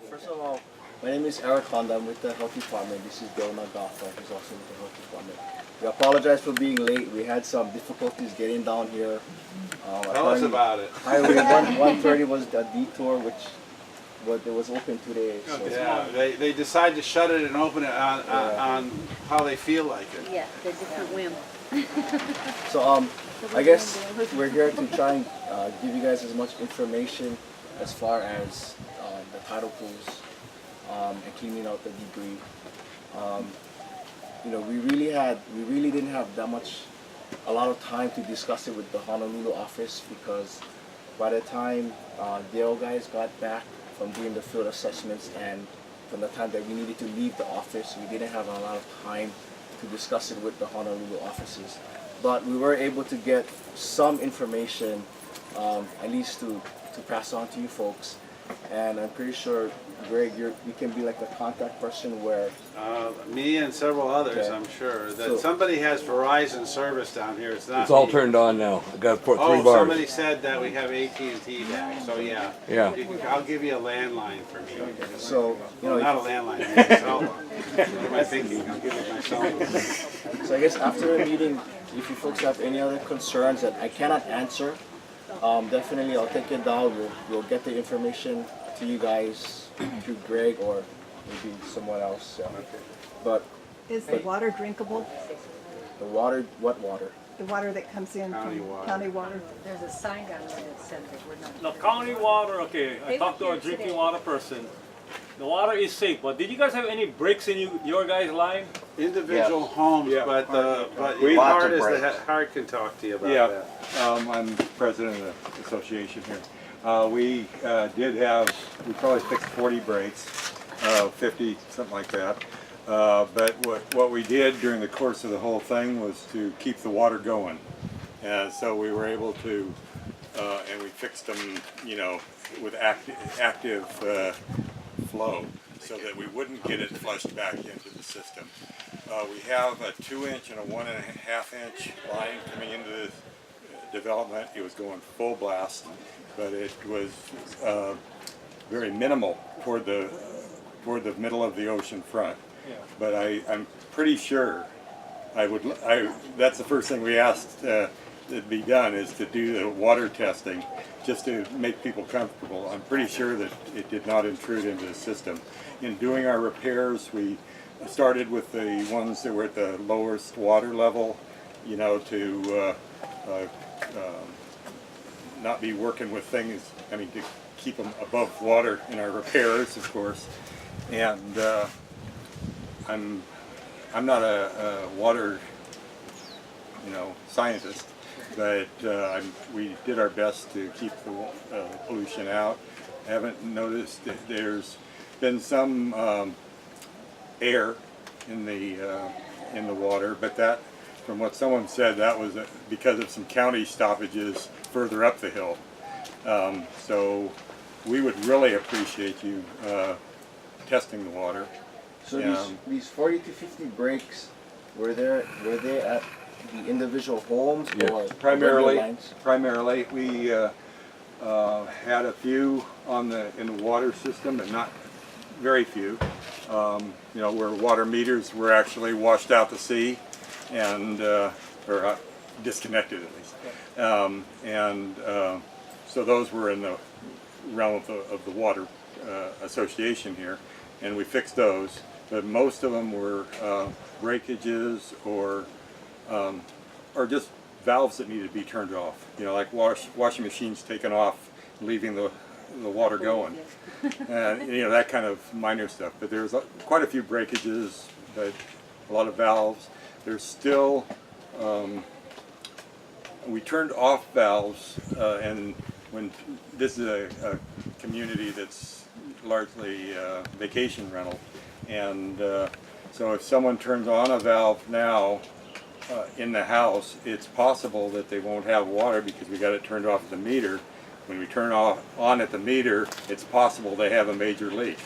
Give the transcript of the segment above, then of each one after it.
First of all, my name is Eric Honda. I'm with the Health Department. This is Bill Nagafa, who's also with the Health Department. We apologize for being late. We had some difficulties getting down here. Tell us about it. Highway 130 was a detour, which it was open today. So. Yeah, they decide to shut it and open it on how they feel like it. Yeah, the different whim. So I guess we're here to try and give you guys as much information as far as the tidal pools and cleaning out the debris. You know, we really didn't have a lot of time to discuss it with the Honolulu office, because by the time Dale guys got back from doing the field assessments and from the time that we needed to leave the office, we didn't have a lot of time to discuss it with the Honolulu offices. But we were able to get some information, at least to pass on to you folks. And I'm pretty sure, Greg, you can be like the contact person where... Me and several others, Okay. I'm sure. That somebody has Verizon service down here. It's not It's all me. turned on now. I got to put 3 Oh, bars. somebody said that we have AT&T back. So yeah. Yeah. I'll give you a landline for me. So, you know, Not a landline, a cell phone. What am I thinking? I'll give you my cell phone. so I guess after the meeting, if you folks have any other concerns that I cannot answer, definitely I'll take it down. We'll get the information to you guys through Greg or maybe someone else. So. But Is the water drinkable? the water, what water? The water that comes in County from water. county water? There's a sign down there that says that we're not. The county water, okay, I They talked to were a here drinking today. water person. The water is safe, but did you guys have any breaks in your guys' line? Individual homes, Yeah. but We- Hart Lots of Hart can talk to you about Yeah, that. I'm president of the association here. We we probably fixed 40 breaks, 50, something like that. But what we did during the course of the whole thing was to keep the water going. So we were able to, and we fixed them, you know, with active flow, so that we wouldn't get it flushed back into the system. We have a 2-inch and a 1.5-inch line coming into the development. It was going full blast, but it was very minimal toward the middle of the ocean front. Yeah. But I'm pretty sure that's the first thing we asked to be done, is to do the water testing, just to make people comfortable. I'm pretty sure that it did not intrude into the system. In doing our repairs, we started with the ones that were at the lowest water level, you know, to not be working with things, I mean, to keep them above water in our repairs, of course. And I'm not a water, you know, scientist, but we did our best to keep the pollution out. I haven't noticed that there's been some air in the water, but that, from what someone said, that was because of some county stoppages further up the hill. So we would really appreciate you testing the water. So these 40 to 50 breaks, were they at the individual homes or Primarily, lines? primarily we had a few in the water system, but not very few. You know, where water meters were actually washed out to sea, and or disconnected at least. So those were in the realm of the water association here, and we fixed those. But most of them were breakages or just valves that needed to be turned off. You know, like washing machines taken off, leaving the water going. You know, that kind of minor stuff. But there's quite a few breakages, but a lot of valves. There's still, we turned off valves, and when this is a community that's largely vacation rental, and so if someone turns on a valve now in the house, it's possible that they won't have water because we got it turned off at the meter. When we turn on at the meter, it's possible they have a major leak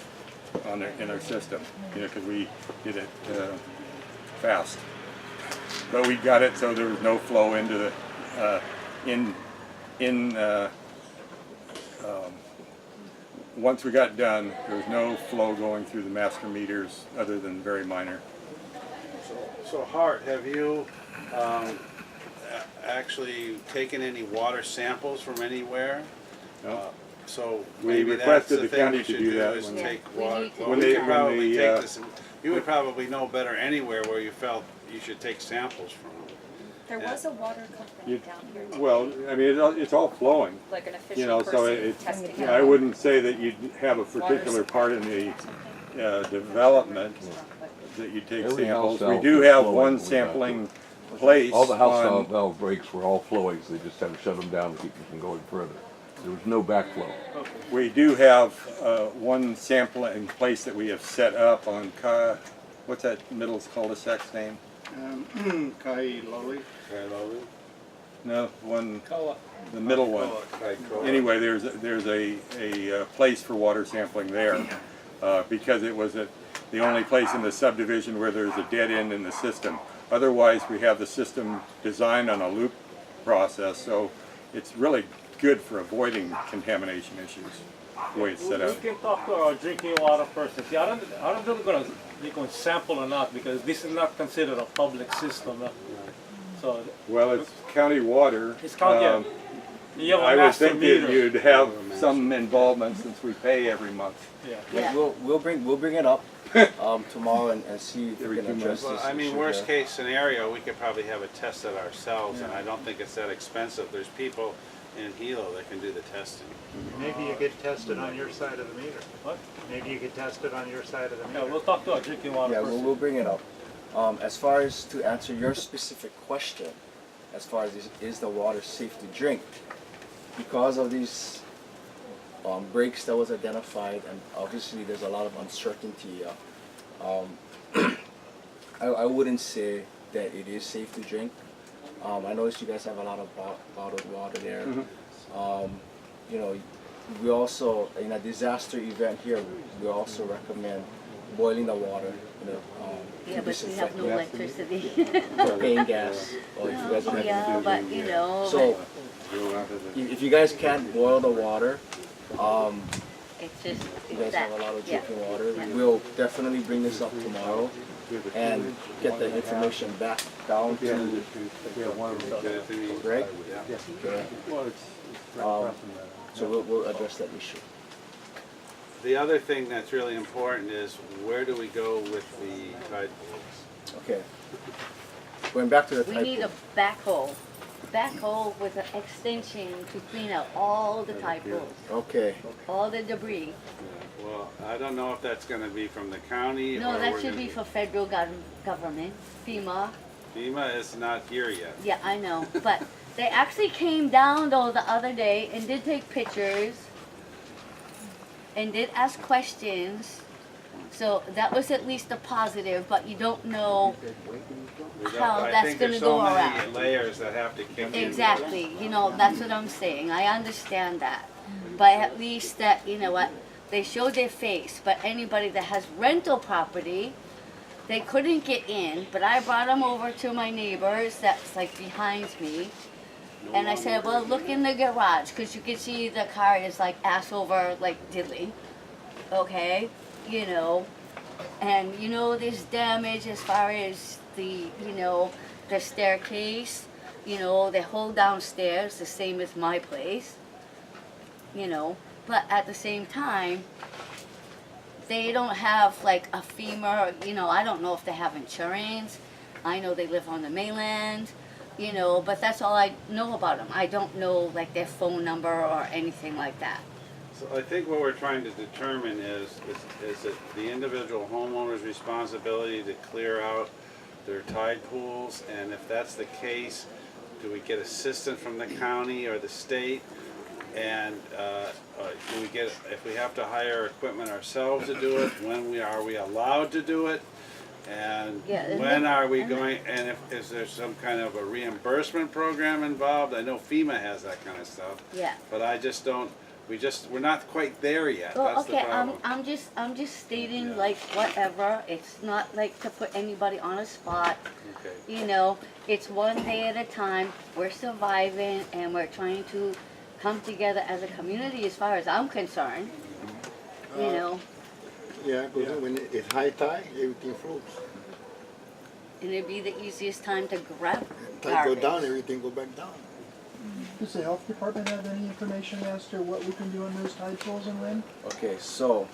in our system, you know, because we did it fast. But we got it so there was no flow into the once we got done, there was no flow going through the master meters other than very minor. So Hart, have you actually taken any water samples from anywhere? No. So We maybe requested that's the thing county we to should do that is when- take We water. need to- Well, When we they- could when probably they, take this. You would probably know better anywhere where you felt you should take samples from. There was a water company You- down here, too, Well, I mean, it's all flowing. like an official You know, so person it, testing I out. wouldn't say that you'd have a particular part in the development that you take Every samples. house We valve do is have flowing one when we got sampling place All the house on, valve breaks were all flowing, so they just had to shut them down to keep them from going further. There was no backflow. we do have one sampling place that we have set up on, what's that middle cul-de-sac's name? Kai Lowly. No, one, the middle one. Anyway, there's a place for water sampling there because it was the only place in the subdivision where there's a dead end in the system. Otherwise, we have the system designed on a loop process, so it's really good for avoiding contamination issues, the way it's set We up. can talk to our drinking water person. See, I don't know if they're going to sample or not because this is not considered a public system. So Well, it's county water. it's county. You have a I would master think meter. that you'd have some involvement since we pay every month. Yeah. Yeah. We'll bring it up tomorrow and see if we Every can 2 address months. Well, this I mean, issue worst there. case scenario, we could probably have it tested ourselves, and I don't think it's that expensive. There's people in Hilo that can do the testing. Maybe you could test it on your side of the meter. What? Maybe you could test it on your side of the Yeah, meter. we'll talk to our drinking water Yeah, person. we'll bring it up. As far as to answer your specific question, as far as is the water safe to drink, because of these breaks that was identified, and obviously there's a lot of uncertainty. I wouldn't say that it is safe to drink. I noticed you guys have a lot of bottled water there. You know, we also, in a disaster event here, we also recommend boiling the water. You know, Yeah, but we have no electricity. propane gas, or if you guys don't have Yeah, but you know, So, if you guys can't boil the water, it's just, you guys it's that, have a lot of yeah. drinking water, Yeah. we'll definitely bring this up tomorrow and get the information back down to Greg. Okay. So we'll address that issue. The other thing that's really important is where do we go with the tide pools? Okay. Going back to the We type need a backhoe with an extension to clean out all the tide pools, Okay. all the debris. Well, I don't know if that's gonna be from the county or No, that we're should gonna- be for federal government, FEMA. FEMA is not here yet. Yeah, I know, but they actually came down though the other day and did take pictures and did ask questions. So that was at least a positive, but you don't know We don't- how I that's think gonna there's go so many around. layers that have to kick in. Exactly, you know, that's what I'm saying. I understand that. But at least that, you know what, they showed their face, but anybody that has rental property, they couldn't get in, but I brought them over to my neighbors that's like behind me. And I said, well, look in the garage, because you can see the car is like ass over, like diddly. Okay, you know, and you know there's damage as far as the, you know, the staircase, you know, the whole downstairs, the same as my place, you know, but at the same time, they don't have like a FEMA, you know, I don't know if they have insurance. I know they live on the mainland, you know, but that's all I know about them. I don't know like their phone number or anything like that. So I think what we're trying to determine is it the individual homeowner's responsibility to clear out their tide pools? And if that's the case, do we get assistance from the county or the state? And do we get, if we have to hire equipment ourselves to do it, are we allowed to do it? And Yeah, when are we going, and is there some kind of a reimbursement program involved? I know FEMA has that kind of stuff. Yeah. But I just don't, we're not quite there yet. Well, That's the okay, problem. I'm just stating like whatever. It's not like to put anybody on a spot. Okay. You know, it's one day at a time. We're surviving and we're trying to come together as a community as far as I'm concerned. you know, Yeah, because when it's high tide, everything floats. and it'd be the easiest time to grab Tide go garbage. down, everything go back down. Does the health department have any information as to what we can do on those tide pools and when? Okay, so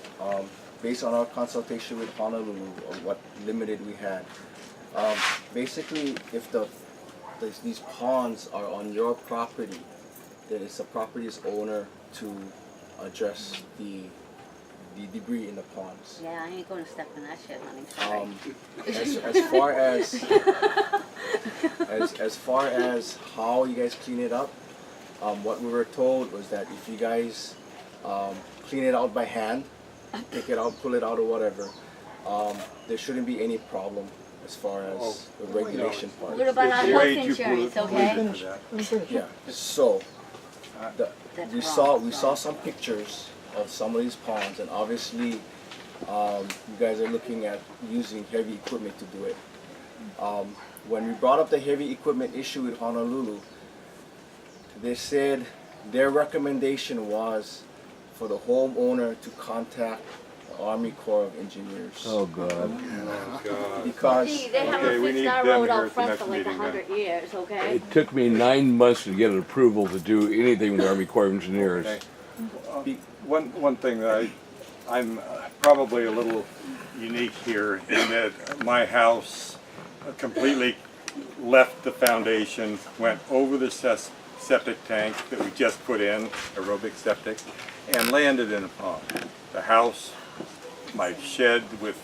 based on our consultation with Honolulu, or what limited we had, basically, if these ponds are on your property, then it's the property's owner to address the debris in the ponds. Yeah, I ain't gonna step in that shit, honey. Sorry. As far as how you guys clean it up, what we were told was that if you guys clean it out by hand, take it out, pull it out or whatever, there shouldn't be any problem as far as the regulation part. What about our The health way you insurance, pull it- okay? Finish. Let me finish. Yeah. So That's we wrong. saw some pictures of some of these ponds, and obviously you guys are looking at using heavy equipment to do it. When we brought up the heavy equipment issue with Honolulu, they said their recommendation was for the homeowner to contact the Army Corps of Engineers. Oh, God. Oh, God. Because See, they Okay, haven't we fixed need that them road here out at the front next for like meeting, then. 100 years, okay? It took me 9 months to get an approval to do anything with the Army Corps of Engineers. Okay. One thing that I'm probably a little unique here in that my house completely left the foundation, went over the septic tank that we just put in, aerobic septic, and landed in a pond. The house, my shed with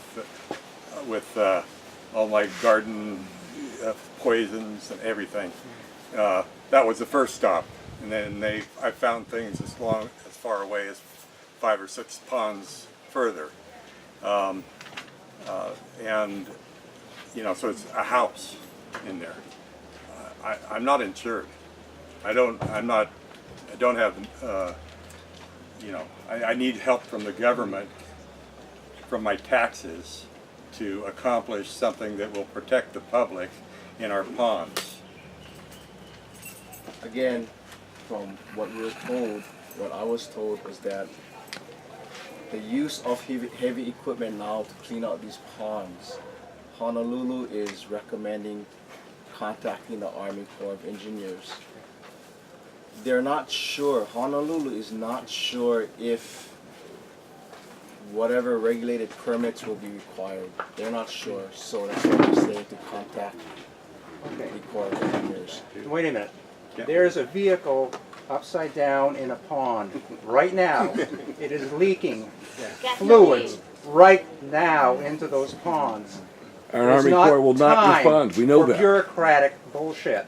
all my garden poisons and everything. That was the first stop, and then I found things as far away as 5 or 6 ponds further, and you know, so it's a house in there. I'm not insured. I don't have, you know, I need help from the government, from my taxes, to accomplish something that will protect the public in our ponds. again, from what we were told, what I was told was that the use of heavy equipment now to clean out these ponds, Honolulu is recommending contacting the Army Corps of Engineers. They're not sure, Honolulu is not sure if whatever regulated permits will be required. They're not sure, so that's why they're saying to contact Okay, the Corps of Engineers. wait a minute. There's a vehicle upside down in a pond right now. It is leaking fluids right now into those ponds. Our It's Army not Corps will not time respond, we know for that. bureaucratic bullshit.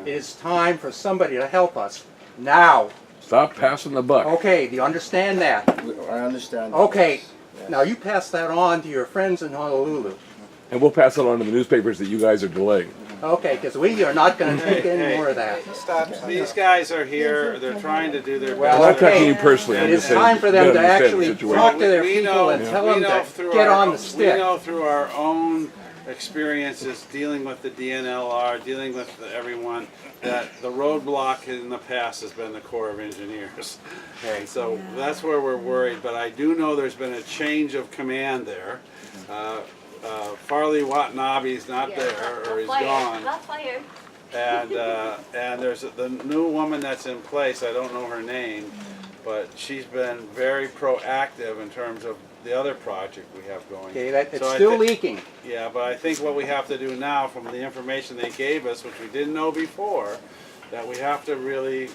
It is time for somebody to help us now. Stop passing the buck. Okay, do you understand that? I understand. that. Okay, Yes. now you pass that on to your friends in Honolulu. And we'll pass it on to the newspapers that you guys are delaying. Okay, because we are not going to take any more of that. These guys are here, they're trying to do their Well, I'm not best. talking to okay. you personally, I'm It just is saying. time for you them to gotta understand the actually situation. talk to their We people know- and tell them we know to through get our- on the stick. We know through our own experiences dealing with the DNLR, dealing with everyone, that the roadblock in the past has been the Corps of Engineers. Okay. So that's where we're worried, but I do know there's been a change of command there. Farley Watanabe's not there, or he's gone. Got fired. And there's the new woman that's in place, I don't know her name, but she's been very proactive in terms of the other project we have going. Okay, it's So I still thi- leaking. Yeah, but I think what we have to do now, from the information they gave us, which we didn't know before, that we have to really,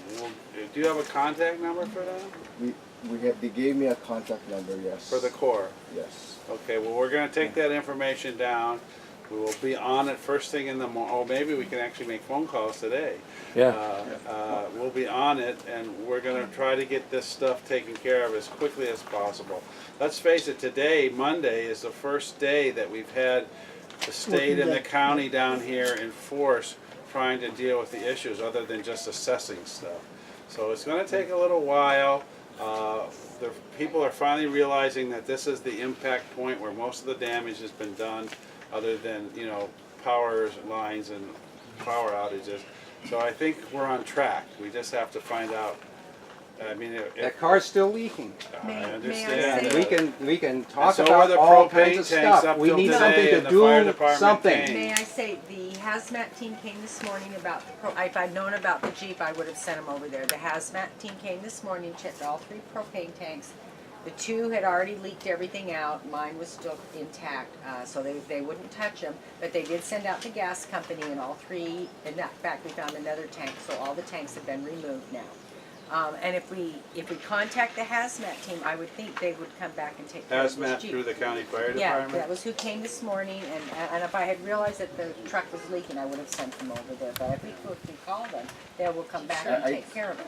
do you have a contact number for them? They gave me a contact number, yes. For the Corps? Yes. Okay, well, we're gonna take that information down. We will be on it first thing in the morning. Oh, maybe we can actually make phone calls today. Yeah. We'll be on it, and we're gonna try to get this stuff taken care of as quickly as possible. Let's face it, today, Monday, is the first day that we've had the state and the county down here in force trying to deal with the issues, other than just assessing stuff. So it's gonna take a little while. The people are finally realizing that this is the impact point where most of the damage has been done, other than, you know, power lines and power outages. So I think we're on track. We just have to find out I mean, That car's still leaking. I And understand. we can talk so about are the all propane kinds of tanks stuff. up We till need today something and to the fire do department something. tank. May I say, the hazmat team came this morning about if I'd known about the Jeep, I would have sent them over there. The hazmat team came this morning, checked all 3 propane tanks. The 2 had already leaked everything out. Mine was still intact, so they wouldn't touch them. But they did send out the gas company, and all 3. In fact, we found another tank, so all the tanks have been removed now. And if we contact the hazmat team, I would think they would come back and take care of this Hazmat Jeep. through the county fire Yeah, department? that was who came this morning, and if I had realized that the truck was leaking, I would have sent them over there. But if we call them, they will come back and take care of it.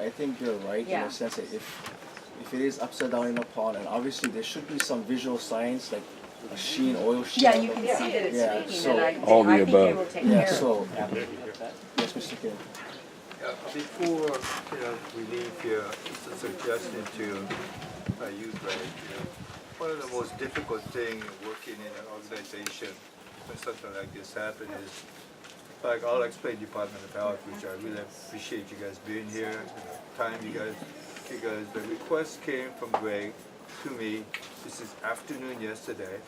I think you're right in Yeah. the sense that if it is upside down in a pond, and obviously there should be some visual signs like a sheen, oil sheen. Yeah, on you the- can see that it's Yeah, leaking, so- and I All the think they above. will take Yeah, care of it. so, yes, Mr. Kim. Before we leave here, just a suggestion to you, Greg. One of the most difficult things working in an organization when something like this happens is, like I'll explain Department of Health, which I really appreciate you guys being here, time you guys, because the request came from Greg to me. This is afternoon yesterday.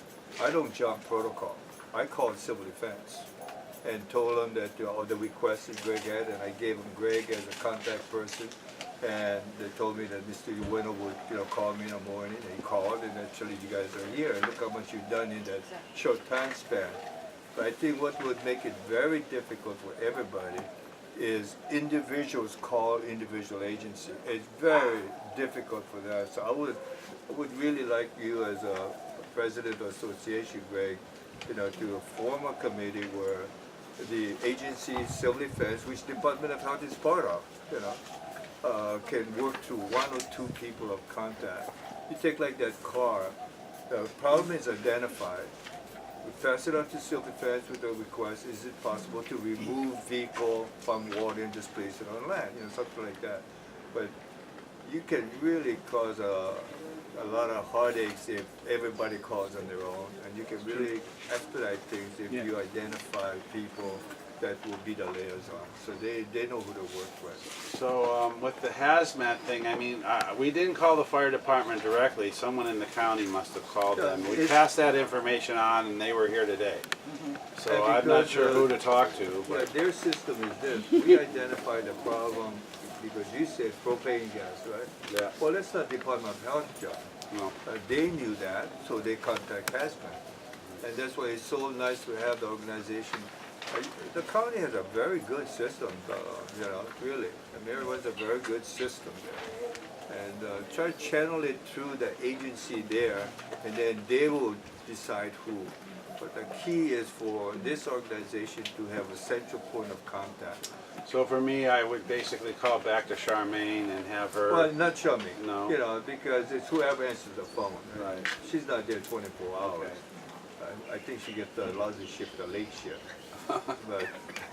I don't jump protocol. I called civil defense and told them that all the requests that Greg had, and I gave him Greg as a contact person, and they told me that Mr. Ueno would call me in the morning, and he called, and actually you guys are here, and look how much you've done in that short time span. But I think what would make it very difficult for everybody is individuals call individual agency. It's very difficult for that. So I would really like you as a president of the association, Greg, to form a committee where the agency, civil defense, which Department of Health is part of, can work through 1 or 2 people of contact. You take like that car, the problem is identified. We pass it on to civil defense with the request, is it possible to remove vehicle from water and just place it on land, something like that. But you can really cause a lot of heartaches if everybody calls on their own, and you can really expedite things if you identify people that will be the liaison, so they know who to work with. So with the hazmat thing, I mean, we didn't call the fire department directly. Someone in the county must have called them. We passed that information on, and they were here today. So I'm not sure who to talk to. But their system is this. We identified the problem because you said propane gas, right? Yeah. Well, that's not Department of Health job. No. They knew that, so they contact hazmat. And that's why it's so nice to have the organization. The county has a very good system, really. And everyone's a very good system there. And try to channel it through the agency there, and then they will decide who. But the key is for this organization to have a central point of contact. So for me, I would basically call back to Charmaine and have her. Well, not Charmaine. No. Because it's whoever answers the phone. Right. She's not there 24 hours. Okay. I think she gets the lousy shift, the late shift. But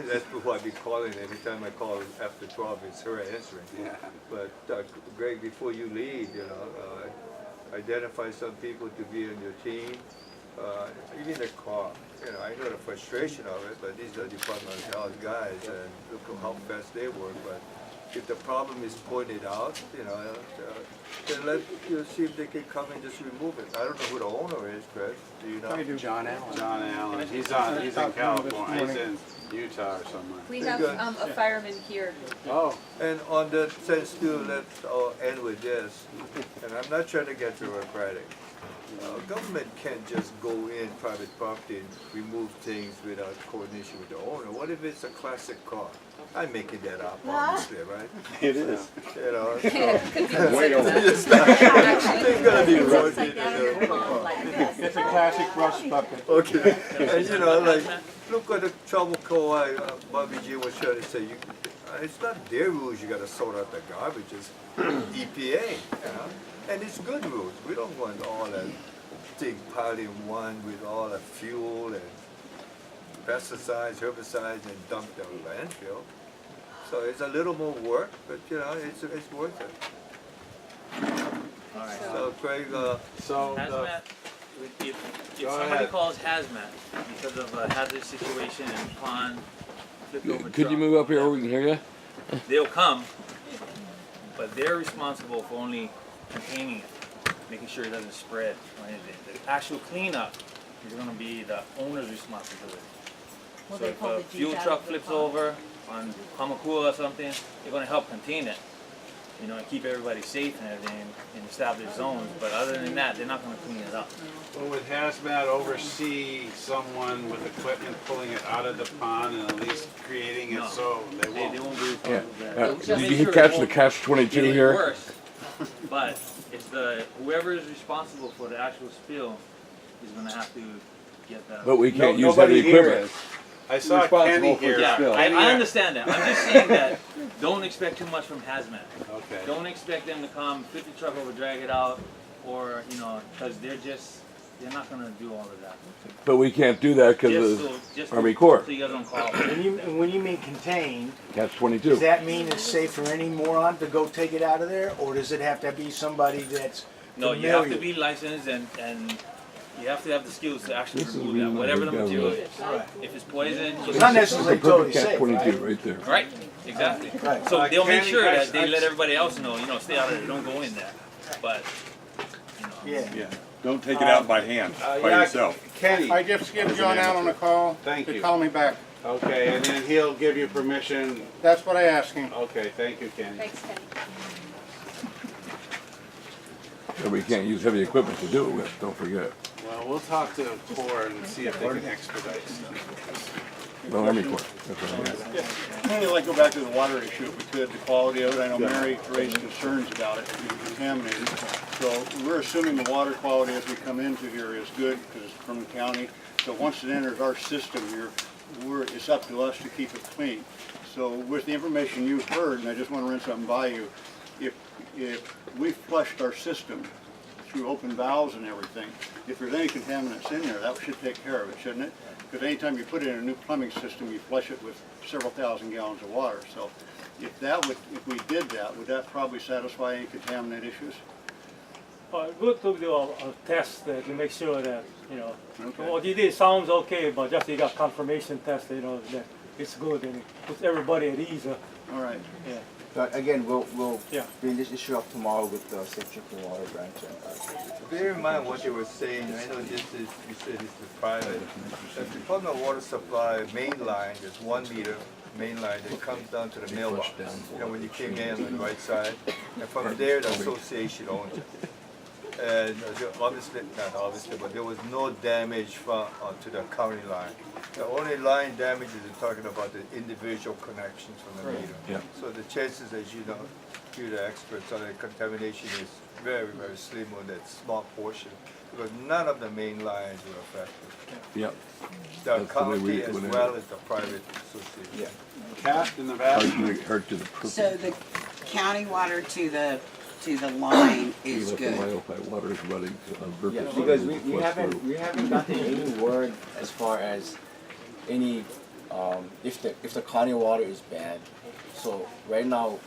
that's who I be calling. Every time I call after 12, it's her answering. Yeah. But Greg, before you leave, identify some people to be on your team. Even the car. I know the frustration of it, but these are Department of Health guys, and look at how fast they work. But if the problem is pointed out, then see if they can come and just remove it. I don't know who the owner is, Chris. Do you know? John Allen. John Allen. He's in California. He's in Utah or somewhere. We have a fireman here. Oh. And on that sense too, let's end with this. And I'm not trying to get bureaucratic. Government can't just go in private property and remove things without coordination with the owner. What if it's a classic car? I'm making that up, obviously, right? It is. So, Way over. it's gonna be rotated. It's a classic rust bucket. Okay, and look at the trouble Kauai, Bobby G was trying to say, it's not their rules you gotta sort out the garbage, it's EPA, and it's good rules. We don't want all that thing piled in one with all the fuel and pesticides, herbicides, and dumped in the landfill. So it's a little more work, but it's worth it. All right. So Craig, hazmat. If somebody calls hazmat because of a hazardous situation and pond flipped over Could you move up here where we can hear you? they'll come. but they're responsible for only containing it, making sure it doesn't spread or anything. The actual cleanup is going to be the owner's responsibility. Well, So they if pull a the Jeep fuel out truck of the flips car. over on Kamakua or something, they're going to help contain it, you know, and keep everybody safe and everything and establish zones. But other than that, they're not going to clean it up. Well, would hazmat oversee someone with equipment pulling it out of the pond and at least creating it No. so they They won't? won't be Yeah. responsible for that. Yeah. They'll just Did make you sure it catch the won't catch-22 get any here? worse. But it's the whoever is responsible for the actual spill is going to have to get that. But we can't use heavy equipment. I saw Responsible Kenny for here. Yeah, Kenny, I understand that. I'm just saying that don't expect too much from hazmat. Okay. Don't expect them to come, flip the truck over, drag it out, or, you know, because they're not going to do all of that. But we can't do that because of Army Corps. So you guys don't call. When you mean contained, Catch-22. does that mean it's safe for any moron to go take it out of there, or does it have to be somebody that's No, you have to familiar? be licensed and you have to have the skills to actually This is remove really that, not whatever the good material government. is. Right. If it's poison, It's not necessarily It's a totally perfect safe, catch-22 right? right there. right? Exactly. Right. So they'll make Kenny, sure I- that they I- let everybody else know, you know, stay out of there, don't go in there. But, you know. Yeah. Yeah, don't take it out by hand, by yourself. Kenny. I just give John Allen a call. Thank to you. call me back. Okay, and then he'll give you permission. That's what I asked him. Okay, thank you, Kenny. Thanks, Kenny. But we can't use heavy equipment to do it with, don't forget. Well, we'll talk to Core and see if they can expedite stuff. Well, Army Corps. That's what I mean. I'd like to go back to the water issue if we could, the quality of it. I know Mary raised concerns about it being contaminated. So we're assuming the water quality as we come into here is good because it's from the county. So once it enters our system here, it's up to us to keep it clean. So with the information you've heard, and I just want to run something by you, if we flushed our system through open valves and everything, if there's any contaminants in there, that should take care of it, shouldn't it? Because anytime you put in a new plumbing system, you flush it with several thousand gallons of water. So if we did that, would that probably satisfy any contaminant issues? Good to do a test to make sure that, you know, Okay. what you did sounds okay, but just you got confirmation test, you know, that it's good and it puts everybody at ease. All right. Yeah. But again, we'll Yeah. bring this issue up tomorrow with the Safe Drinking Water branch. Bear in mind what they were saying, I know this is, you said this is private. The Department of Water Supply main line, there's 1 meter main line that comes down to the mailbox. You know, when you came in on the right side, and from there the association owns it. And obviously, not obviously, but there was no damage from to the county line. The only line damage is talking about the individual connections from the meter. Yeah. So the chances, as you know, you're the experts on the contamination is very, very slim on that small portion because none of the main lines were affected. Yep. The That's the way county we as would have well it. as the private association. Yeah. Cat in the back. Hard to the So the county water to the line is the good. Myopi water is running on Yeah, Burgess because Road, we West Road. haven't gotten any word as far as any if the county water is bad. So right now,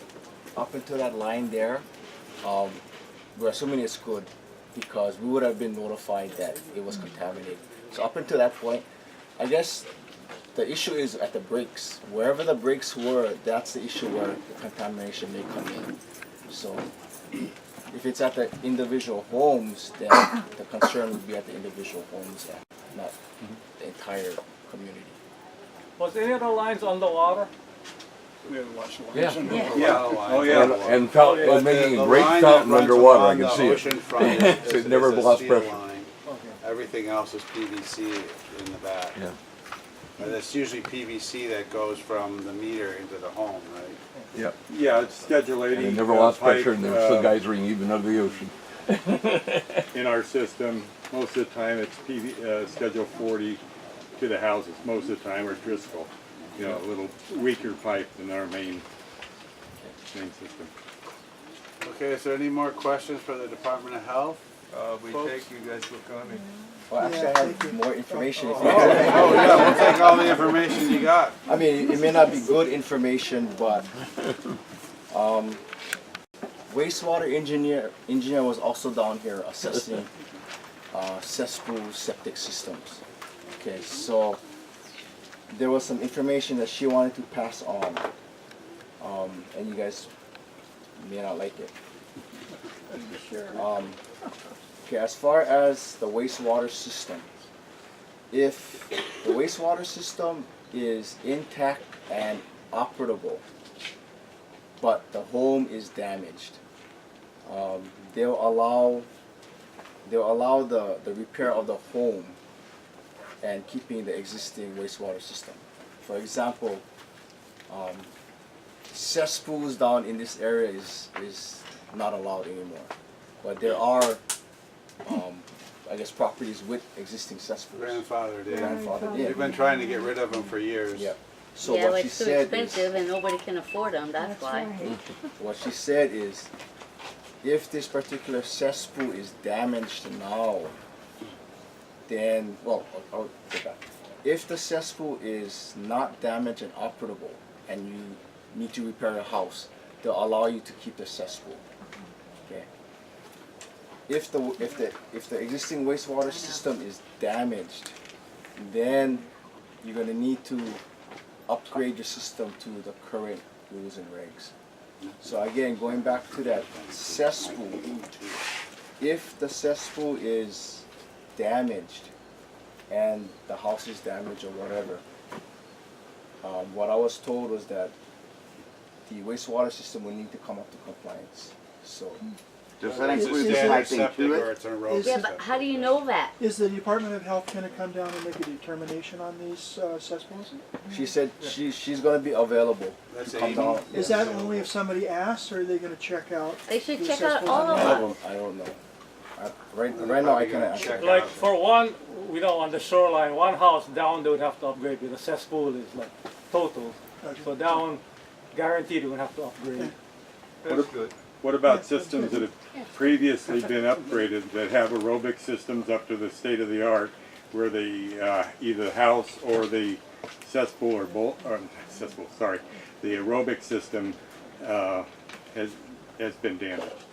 up until that line there, we're assuming it's good because we would have been notified that it was contaminated. So up until that point, I guess the issue is at the breaks. Wherever the breaks were, that's the issue where the contamination may come in. So if it's at the individual homes, then the concern would be at the individual homes and not the entire community. Was any of the lines underwater? We haven't watched the Yeah. lines. Yeah. Oh, yeah. And fountain, making a great fountain underwater, I can see it. It never lost pressure. Everything else is PVC in the back. Yeah. And it's usually PVC that goes from the meter into the home, right? Yep. Yeah, it's Schedule 80. And it never lost pipe, pressure and there's still geysering even under the ocean. in our system. Most of the time it's Schedule 40 to the houses, most of the time, or Driscoll. You know, a little weaker pipe than our main system. Okay, is there any more questions for the Department of Health? We folks? thank you guys for coming. Well, actually, I have more information. If you Oh, yeah, we'll take all the information you got. I mean, it may not be good information, but wastewater engineer was also down here assessing cesspool septic systems. Okay, so there was some information that she wanted to pass on, and you guys may not like it. Okay, as far as the wastewater system, if the wastewater system is intact and operable, but the home is damaged, they'll allow the repair of the home and keeping the existing wastewater system. For example, cesspools down in this area is not allowed anymore, but there are I guess properties with existing cesspools. Grandfathered in. Grandfathered in. They've been trying to get rid of them for years. Yeah. So yeah, what well, she it's too said expensive and nobody can afford them. That's why. what she said is, if this particular cesspool is damaged now, then I'll go back. If the cesspool is not damaged and operable, and you need to repair your house, they'll allow you to keep the cesspool. Okay. If the existing wastewater system is damaged, then you're going to need to upgrade your system to the current rules and regs. So again, going back to that cesspool, if the cesspool is damaged and the house is damaged or whatever, what I was told was that the wastewater system will need to come up to compliance. So does that include piping to it? Yeah, but how do you know that? Is the Department of Health going to come down and make a determination on these cesspools? she said she's going to be available. To come down. Is that only if somebody asks, or are they going to check out? They should the check out cesspools all on of their them. own? I don't know. Right now I cannot check. Like for one, on the shoreline, one house down they would have to upgrade because the cesspool is like total. So down, guaranteed we would have to upgrade. That's good. What about systems that have previously been upgraded that have aerobic systems up to the state of the art, where the either the house or the cesspool or the aerobic system has been damaged?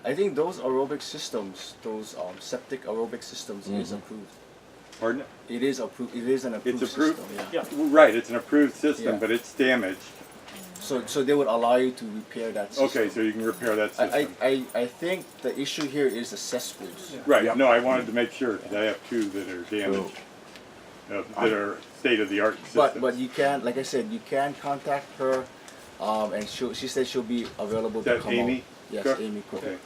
I think those aerobic systems, those septic aerobic systems, is approved. Pardon? It is approved. It is an approved, It's approved. system. Yeah. Right. It's an approved system, Yeah. but it's damaged. So they would allow you to repair that system. Okay, so you can repair that system. I think the issue here is the cesspools. Right. No, I wanted to make sure because I have two that are damaged, that are state of the art systems. But you can, like I said, you can contact her, and she said she'll be available Is to that come Amy? out. Yes, Cook? Amy Cook. Okay.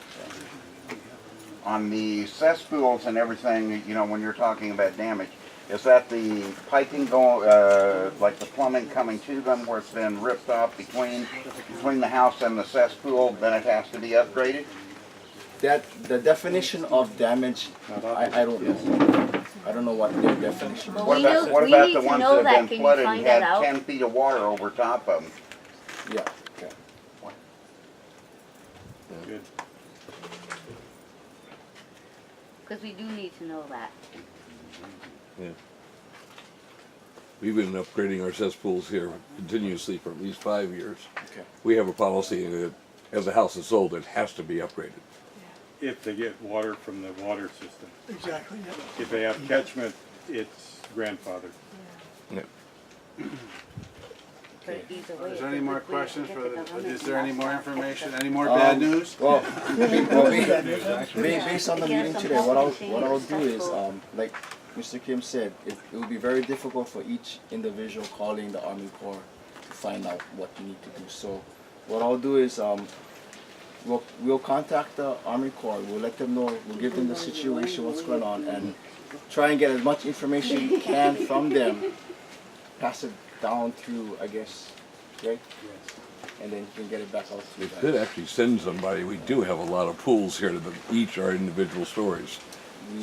On the cesspools and everything, when you're talking about damage, is that the piping going, like the plumbing coming to them where it's been ripped off between the house and the cesspool, then it has to be upgraded? That the definition of damage, I don't know. I don't know what their definition is. Well, What about the ones that have been flooded and had 10 feet of water over top of them? Yeah. Okay. Good. Because we do need to know that. Yeah. We've been upgrading our cesspools here continuously for at least 5 years. Okay. We have a policy that as the house is sold, it has to be upgraded. If they get water from the water system. Exactly. Yeah. If they have catchment, it's grandfathered. Yeah. But either way, Is there it's any a more good way to questions get for the the, government is there any and more that's why information, any more bad news? Well, based on the meeting today, what I'll do is, like Mr. Kim said, it will be very difficult for each individual calling the Army Corps to find out what you need to do. So what I'll do is, we'll contact the Army Corps. We'll let them know. We'll give them the situation, what's going on, and try and get as much information we can from them. Pass it down through, I guess, right? And then you can get it back out to you It guys. could actually send somebody. We do have a lot of pools here that each are individual stories.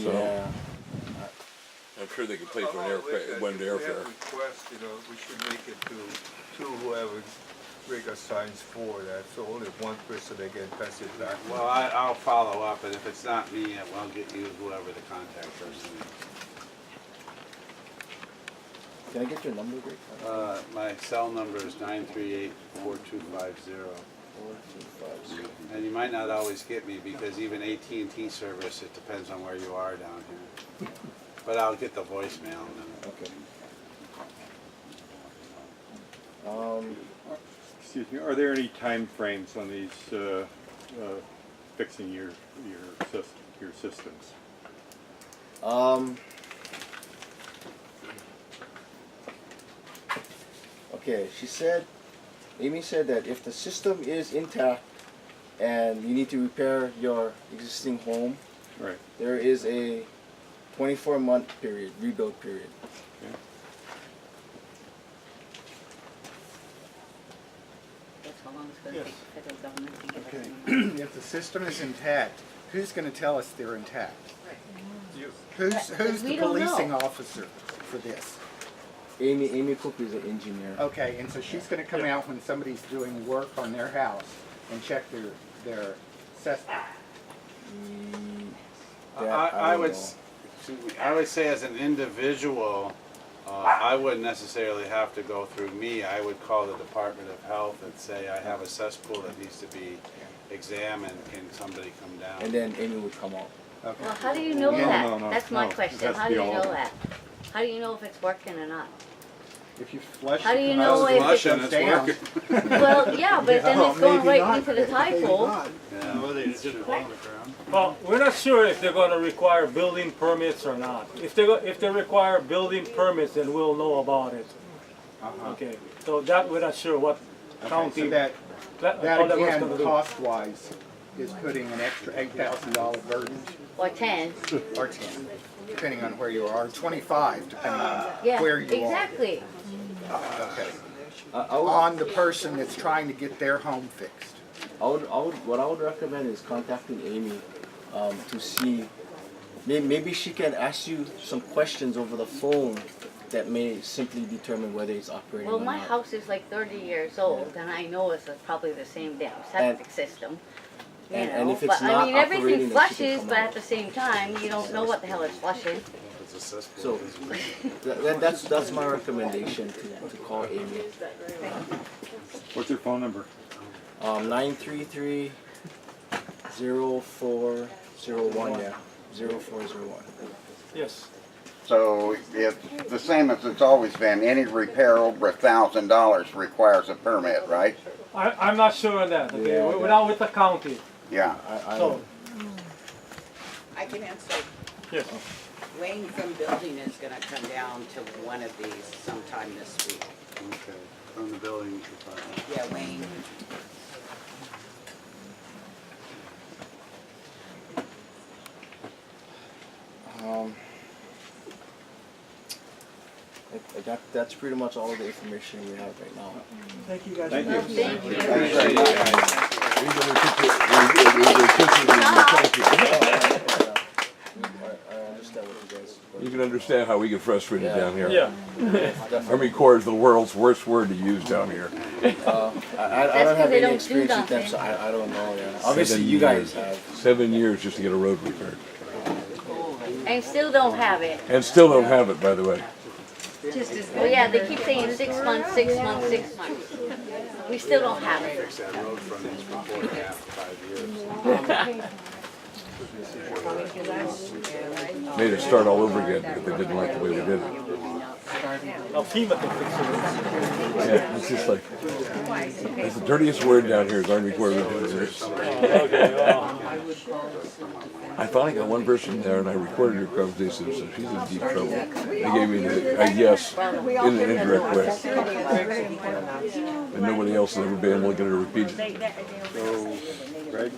So Yeah. I'm sure they could pay for If one we airfare. have requests, we should make it to whoever Rick assigns for that, so only one person they can pass it back. Well, I'll follow up, and if it's not me, I'll get you whoever the contact person is. Can I get your number, Greg? My cell number is 938-4250. 4250. And you might not always get me because even AT&T service, it depends on where you are down here. But I'll get the voicemail. And Okay. Excuse me, are there any time frames on these fixing your systems? Okay, Amy said that if the system is intact and you need to repair your existing home, right, there is a 24-month period, rebuild period. Okay. That's how long it's going to take the federal government to give us Okay. money. If the system is intact, who's gonna tell us they're intact? You. Who's we the don't policing know. officer for this? Amy Cook is an engineer. Okay, and so she's gonna come out when somebody's doing work on their house and check their cesspool. I would say as an individual, I wouldn't necessarily have to go through me. I would call the Department of Health and say, I have a cesspool that needs to be examined. Can somebody come down? And then Amy would come out. Okay. Well, how do you know No, that? no, That's my no. question. It has to How do be you all know of it. that? How do you know if it's working or not? If you flush How do you the know hose, if Flush it and goes it's down. working. Well, yeah, but then it's going maybe right not. into the tide pool. Yeah. Well, they just fall on the ground. Well, we're not sure if they're going to require building permits or not. If they require building permits, then we'll know about it. Okay, so that we're not sure what county. So that how that work's again, gonna do. cost-wise, is putting an extra $8,000 burden, Or 10. or 10, depending on where you are, 25, depending on Yeah, where you exactly. are. Okay. I would, On the person that's trying to get their home fixed. what I would recommend is contacting Amy to see, maybe she can ask you some questions over the phone that may simply determine whether it's operating Well, or my not. house is like 30 years old, and I know it's probably the same damn septic system. You and know, if it's but I not mean, everything operating, then she can flushes, come but out. at the same time, you don't know what the hell is flushing. It's a cesspool. So that's my recommendation to call Amy. What's your phone number? 933-0401, yeah, 0401. Yes. So it's the same as it's always been. Any repair over $1,000 requires a permit, right? I'm not sure on that. Okay, Yeah, we're not with the county. Yeah. So I can answer. yes. Wayne from building is gonna come down to one of these sometime this week. Okay, from the building department. Yeah, Wayne. That's pretty much all of the information we have right now. Thank you guys. Thank you. Thank you. I understand what you guys. You can understand how we get frustrated Yeah. down here. Yeah. Army Corps is the world's worst word to use down here. I That's don't 'cause have they any don't do experience with them, nothing. so I don't know. Yeah. Obviously, 7 you guys years. have. 7 years just to get a road repaired. And still don't have it. And still don't have it, by the way. Well, yeah, they keep saying 6 months, 6 months, 6 months. We still don't have it. Fix that road frontage for 4.5 to 5 years. Made it start all over again because they didn't like the way we did it. Now FEMA can fix it. Yeah, it's just like, it's the dirtiest word down here is Army Corps of Engineers. Okay, well, I finally got one person there and I recorded her conversation, so she's in deep trouble. They gave me a yes in an indirect way. And nobody else has ever been able to get her to repeat it. So, Greg?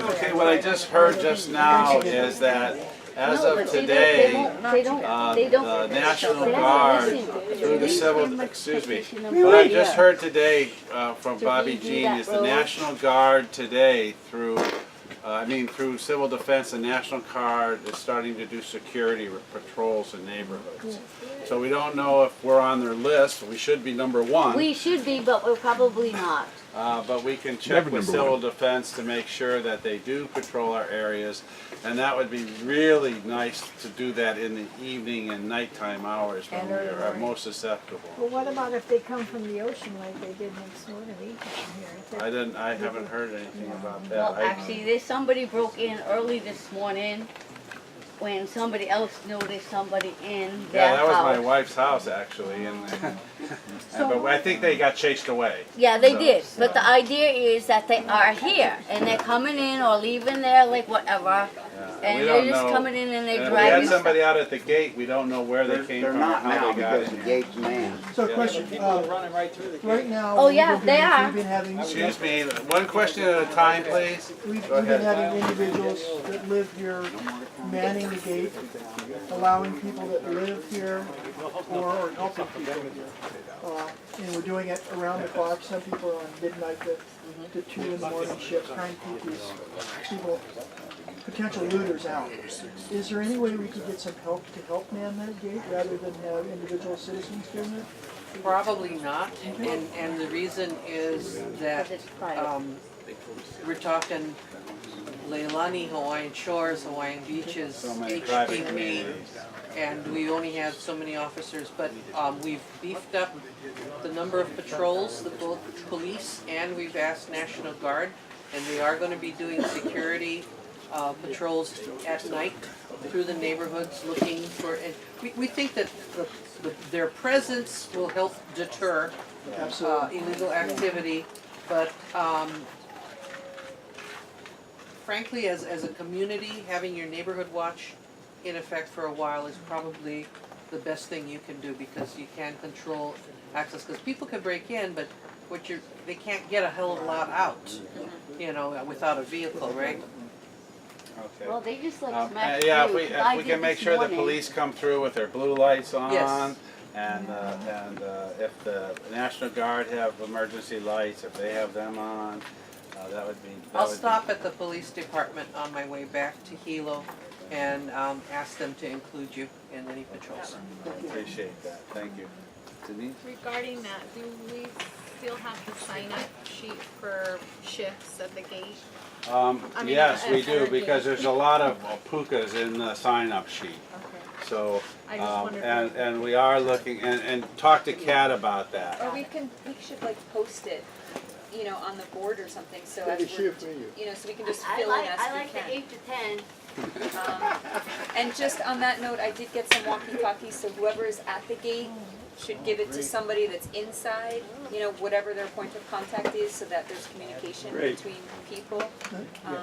Okay, what I just heard just now is that as of today, the National Guard through the civil, excuse me, what I just heard today from Bobby Jean is the National Guard today through civil defense, the National Guard is starting to do security patrols in neighborhoods. So we don't know if we're on their list. We should be number one. We should be, but we're probably not. But we can check with civil defense to make sure that they do patrol our areas. And that would be really nice to do that in the evening and nighttime hours when we are most susceptible. Well, what about if they come from the ocean like they did next door to me here? I haven't heard anything about that. Well, actually, there's somebody broke in early this morning when somebody else noticed somebody in their Yeah, that was my house. wife's house actually, and But I think they got chased away. Yeah, they So- did. But the idea is that they are here and they're coming in or leaving there, like whatever. And We they're don't just know. coming in and they're And if we driving had stuff. somebody out at the gate, we don't know where they came They're from, not how now they got because in the here. gate's manned. So question, running right through the right now. Oh, we've yeah, been- they are. We've been having. Excuse me, one question at a time, please. We've Go been ahead. having individuals that live here manning the gate, allowing people that live here or helping people here. And we're doing it around the clock. Some people are on midnight to 2 in the morning shifts, trying to keep these people, potential looters out. Is there any way we could get some help to help man that gate rather than have individual citizens doing it? Probably not, and the reason is that we're talking Leilani, Hawaiian Shores, Hawaiian Beaches, So many private HPP, communities. and we only have so many officers, but we've beefed up the number of patrols, the both police, and we've asked National Guard, and they are going to be doing security patrols at night through the neighborhoods looking for, and we think that their presence will help deter illegal activity, but frankly, as a community, having your neighborhood watch in effect for a while is probably the best thing you can do, because you can control access, because people can break in, but they can't get a hell of a lot out, you know, without a vehicle, right? Okay. Well, they just like smacked Yeah, through. if we can make sure the police come through with their blue lights on, Yes. and if the National Guard have emergency lights, if they have them on, that would be. I'll stop at the police department on my way back to Hilo and ask them to include you in any patrols. I appreciate that, thank you. Denise? Regarding that, do we still have the sign-up sheet for shifts at the gate? I mean, Yes, we at do, our because gate. there's a lot of pukas in the sign-up sheet. So, I just wondered and we are looking, and talk to Kat about that. Or we should like post it, you know, on the board or something, so Yeah, as the we're, shift menu. you know, so we can just I fill in like, as I we like can. the 8 to 10. And just on that note, I did get some walkie-talkies, so whoever is at the gate should give it to somebody that's inside, you know, whatever their point of contact is, so that there's communication Great. between people.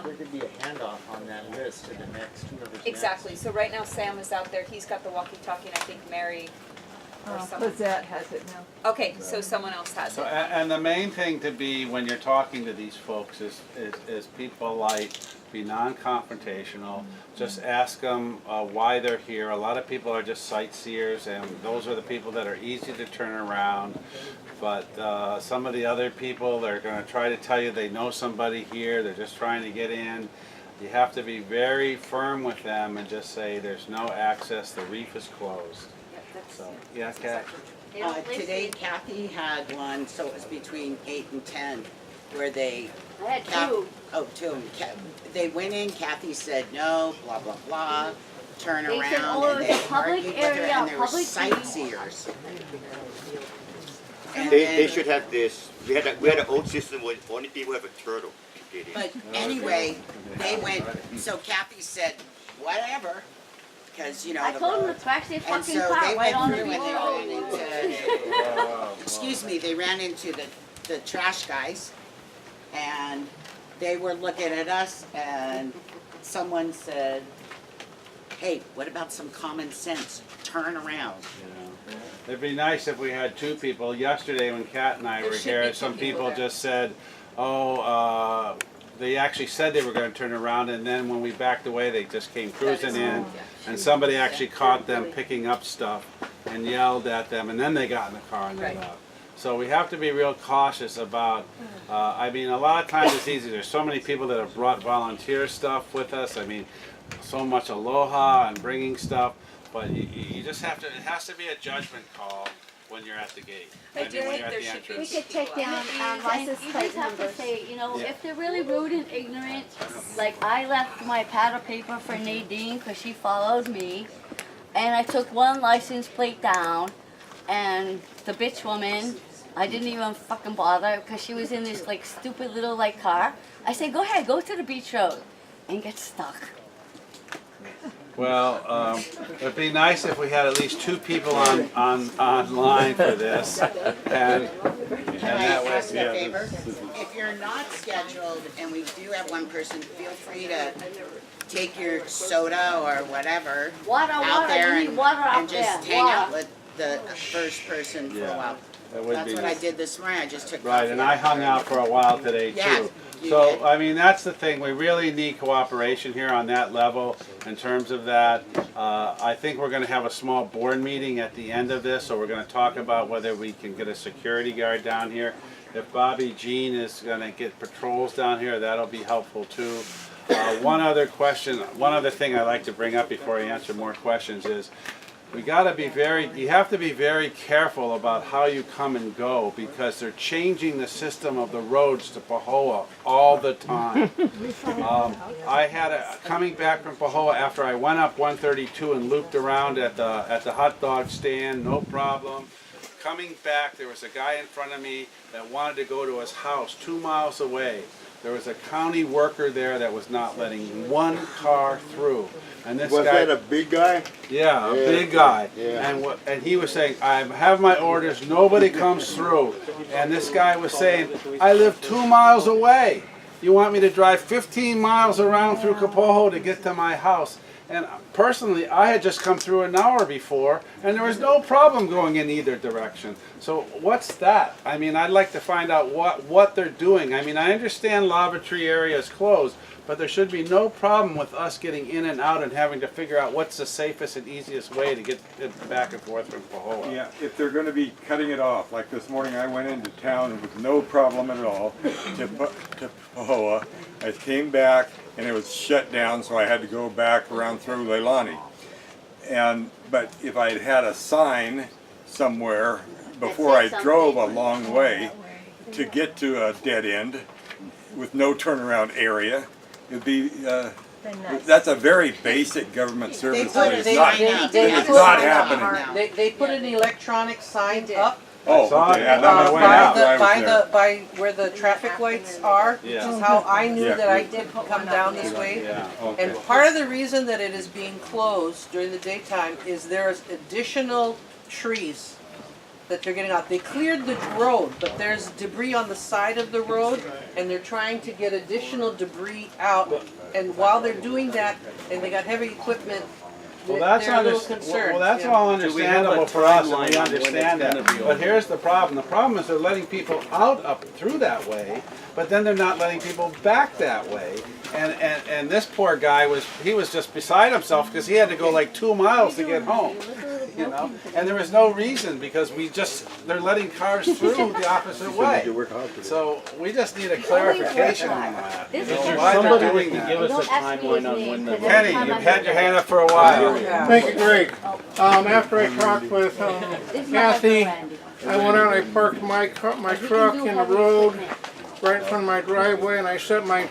There could be a handoff on that list to the next, whoever's next. Exactly, so right now Sam is out there, he's got the walkie-talkie, and I think Mary or someone. Lizette has it now. Okay, so someone else has So, it. and the main thing to be when you're talking to these folks is people like, be non-confrontational, just ask them why they're here. A lot of people are just sightseers, and those are the people that are easy to turn around. But some of the other people, they're going to try to tell you they know somebody here, they're just trying to get in. You have to be very firm with them and just say there's no access, the reef is closed. So, yeah, Kat? Today Kathy had one, so it was between 8 and 10, where they... I had 2. Oh, 2. They went in, Kathy said no, blah, blah, blah, turn They around, said, oh, and it's they a public argued with her, area, and they were public sightseers. And They then- should have this. We had an old system where only people have a turtle to get in. But anyway, they went, so Kathy said, whatever, because, you know, I the told them road. to crash their And fucking so car they right went on the through and they road. ran into, excuse me, they ran into the trash guys, and they were looking at us, and someone said, hey, what about some common sense? Turn around. It'd be nice if we had 2 people. Yesterday when Kat and I There were should here, be some 2 people people there. just said, oh, they actually said they were going to turn around, and then when we backed away, they just came cruising in, and somebody actually caught them picking up stuff and yelled at them, and then they got in the car and they left. So we have to be real cautious about, I mean, a lot of times it's easy. There's so many people that have brought volunteer stuff with us. I mean, so much aloha and bringing stuff, but you just have to, it has to be a judgment call when you're at the gate. I mean, when you're at the entrance. We could take down license You plate just have to numbers. say, You know, Yeah. if they're really rude and ignorant, like I left my pad of paper for Nadine because she followed me, and I took one license plate down, and the bitch woman, I didn't even fucking bother because she was in this like stupid little like car. I said, go ahead, go to the beach road, and get stuck. Well, it'd be nice if we had at least 2 people online for this, and Can I that way, ask yeah, a favor? If you're not scheduled and we do have one person, feel free to take your soda or whatever out there and just hang out with the first person for a while. that would That's be what I nice. did this morning. I just took Right, coffee and out I hung there. out for a while today too. Yeah, you So, did. I mean, that's the thing, we really need cooperation here on that level in terms of that. I think we're gonna have a small board meeting at the end of this, so we're gonna talk about whether we can get a security guard down here. If Bobby Jean is gonna get patrols down here, that'll be helpful too. One other thing I'd like to bring up before I answer more questions is, you have to be very careful about how you come and go, because they're changing the system of the roads to Pahoa all the time. I had coming back from Pahoa after I went up 132 and looped around at the hot dog stand, no problem. Coming back, there was a guy in front of me that wanted to go to his house 2 miles away. There was a county worker there that was not letting one car through. And this Was guy, that a big guy? yeah, a big guy. Yeah. And he was saying, I have my orders, nobody comes through. And this guy was saying, I live 2 miles away. You want me to drive 15 miles around through Kapoho to get to my house? And personally, I had just come through an hour before, and there was no problem going in either direction. So what's that? I mean, I'd like to find out what they're doing. I mean, I understand Lavatory area is closed, but there should be no problem with us getting in and out and having to figure out what's the safest and easiest way to get back and forth from Pahoa. Yeah, if they're going to be cutting it off, like this morning I went into town with no problem at all to Pahoa. I came back and it was shut down, so I had to go back around through Leilani. But if I had had a sign somewhere before I drove a long way to get to a dead end with no turnaround area, it'd be that's a very basic government service that is not happening. They put an electronic sign up Oh, okay. by where the traffic lights are, which is how I knew that I did come down this way. And part of the reason that it is being closed during the daytime is there's additional trees that they're getting out. They cleared the road, but there's debris on the side of the road, and they're trying to get additional debris out. And while they're doing that, and they got heavy equipment, well, that's they're a little concerned. Well, that's all understandable for us, and we understand that. But here's the problem. The problem is they're letting people out up through that way, but then they're not letting people back that way. And this poor guy was just beside himself because he had to go like 2 miles to get home. You know, and there was no reason because they're letting cars through the opposite way. So we just need a clarification on that. Why they're doing that. Give us a timeline on when the Kenny, you've had your hand up for a while. Thank you, Greg. After I talked with Kathy, I went out and I parked my truck in the road right in front of my driveway, and I set my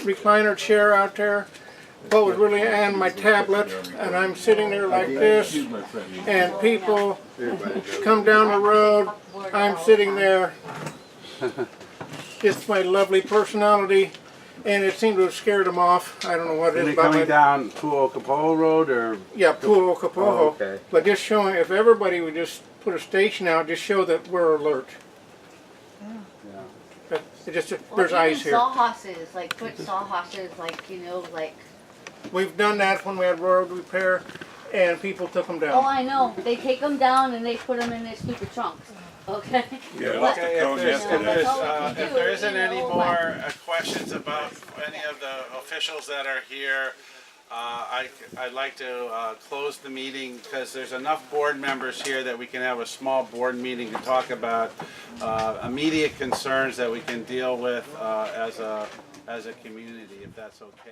recliner chair out there. What was really, and my tablet, and I'm sitting there like this, and people come down the road, I'm sitting there. It's my lovely personality, and it seemed to have scared them off. I don't know what it is Are they about coming it. down Pu'o Kapoho Road or? Yeah, Pu'o Kapoho. Oh, okay. But just showing, if everybody would just put a station out, just show that we're alert. But it just, there's ice here. Sawhorses, like put sawhorses, like, you know, like. We've done that when we had road repair, and people took them down. Oh, I know. They take them down and they put them in their stupid trunks. Okay. Yeah, But, Okay, if there isn't any more questions about any of the officials that are here, I'd like to close the meeting because there's enough board members here that we can have a small board meeting to talk about immediate concerns that we can deal with as a community, if that's okay.